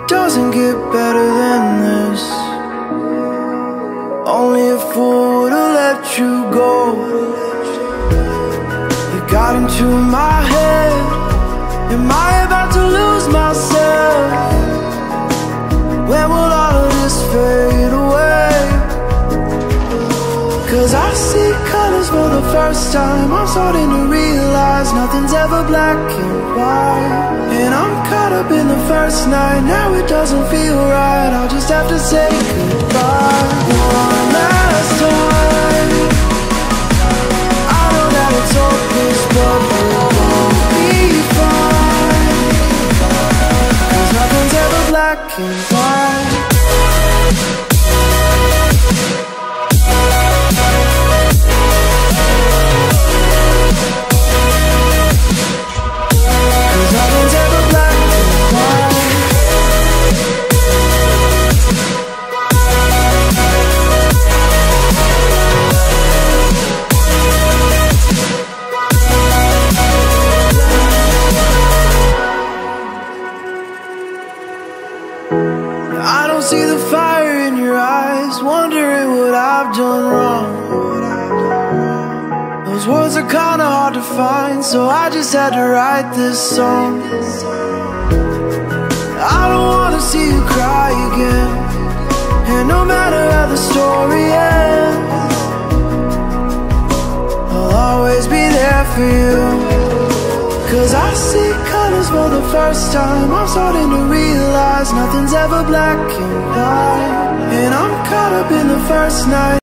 doesn't get better than this. Only a fool would've let you go. You got into my head. Am I about to lose myself? When will all of this fade away? 'Cause I see colors for the first time. I'm starting to realize nothing's ever black and white. And I'm caught up in the first night. Now it doesn't feel right. I'll just have to say goodbye one last time. I know that it's hopeless, but we'll be fine. 'Cause nothing's ever black and white. I don't see the fire in your eyes, wondering what I've done wrong. Those words are kinda hard to find, so I just had to write this song. I don't wanna see you cry again, and no matter how the story ends, I'll always be there for you. 'Cause I see colors for the first time. I'm starting to realize nothing's ever black and white. And I'm caught up in the first night.